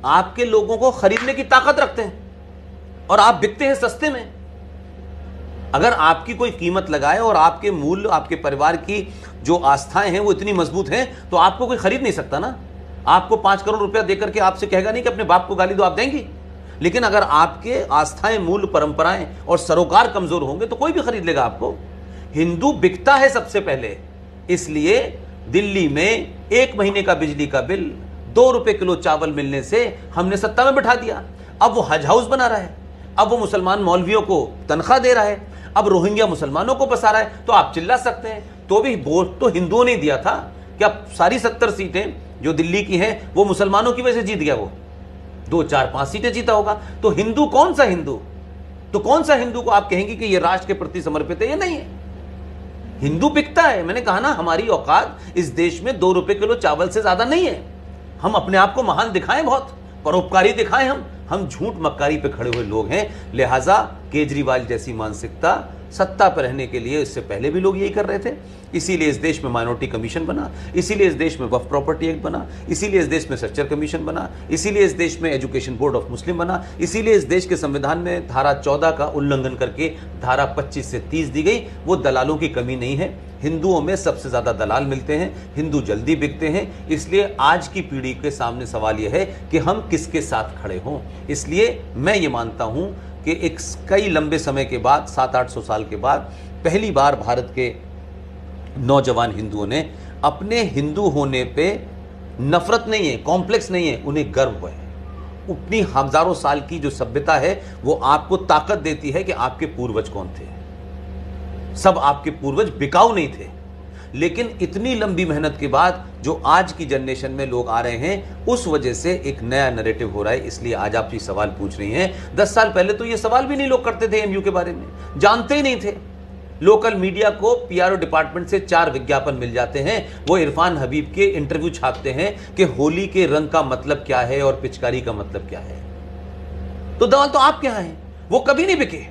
आपके लोगों को खरीदने की ताकत रखते हैं और आप बिकते हैं सस्ते में। अगर आपकी कोई कीमत लगाए और आपके मूल्य, आपके परिवार की जो आस्थाएं हैं वो इतनी मजबूत हैं, तो आपको कोई खरीद नहीं सकता ना। आपको 5 करोड़ रुपया देकर के आपसे कहेगा नहीं कि अपने बाप को गाली दो, आप देंगी। लेकिन अगर आपके आस्थाएं, मूल्य, परंपराएं और सरोकार कमजोर होंगे तो कोई भी खरीद लेगा आपको। हिंदू बिकता है सबसे पहले, इसलिए दिल्ली में 1 महीने का बिजली का बिल 2 रुपए किलो चावल मिलने से हमने सत्ता में बिठा दिया। अब वो हज हाउस बना रहा है, अब वो मुसलमान मौलवियों को तनख्वाह दे रहा है, अब रोहिंग्या मुसलमानों को बसा रहा है। तो आप चिल्ला सकते हैं, तो भी वोट तो हिंदुओं ने दिया था। क्या सारी 70 सीटें जो दिल्ली की हैं वो मुसलमानों की वजह से जीत गया? वो 2, 4, 5 सीटें जीता होगा। तो हिंदू कौन सा हिंदू? तो कौन सा हिंदू को आप कहेंगे कि ये राष्ट्र के प्रति समर्पित है? ये नहीं है। हिंदू बिकता है। मैंने कहा ना, हमारी औकात इस देश में 2 रुपए किलो चावल से ज्यादा नहीं है। हम अपने आप को महान दिखाएं, बहुत परोपकारी दिखाएं। हम झूठ मक्कारी पे खड़े हुए लोग हैं। लिहाजा केजरीवाल जैसी मानसिकता सत्ता पर रहने के लिए, इससे पहले भी लोग यही कर रहे थे। इसीलिए इस देश में माइनॉरिटी कमीशन बना, इसीलिए इस देश में वक्फ प्रॉपर्टी एक्ट बना, इसीलिए इस देश में सर्चर कमीशन बना, इसीलिए इस देश में एजुकेशन बोर्ड ऑफ मुस्लिम बना, इसीलिए इस देश के संविधान में धारा 14 का उल्लंघन करके धारा 25 से 30 दी गई। वो दलालों की कमी नहीं है। हिंदुओं में सबसे ज्यादा दलाल मिलते हैं, हिंदू जल्दी बिकते हैं। इसलिए आज की पीढ़ी के सामने सवाल यह है कि हम किसके साथ खड़े हों। इसलिए मैं ये मानता हूं कि एक कई लंबे समय के बाद, 700-800 साल के बाद, पहली बार भारत के नौजवान हिंदुओं ने अपने हिंदू होने पे नफरत नहीं है, कॉम्प्लेक्स नहीं है, उन्हें गर्व हुआ है। अपनी हजारों साल की जो सभ्यता है वो आपको ताकत देती है कि आपके पूर्वज कौन थे। सब आपके पूर्वज बिकाऊ नहीं थे। लेकिन इतनी लंबी मेहनत के बाद जो आज की जनरेशन में लोग आ रहे हैं, उस वजह से एक नया नैरेटिव हो रहा है। इसलिए आज आप ये सवाल पूछ रही हैं। 10 साल पहले तो ये सवाल भी नहीं लोग करते थे, एमयू के बारे में जानते ही नहीं थे। लोकल मीडिया को पीआरओ डिपार्टमेंट से 4 विज्ञापन मिल जाते हैं। वो इरफान हबीब के इंटरव्यू छापते हैं कि होली के रंग का मतलब क्या है और पिचकारी का मतलब क्या है। तो दवाल तो आप क्या हैं, वो कभी नहीं बिके।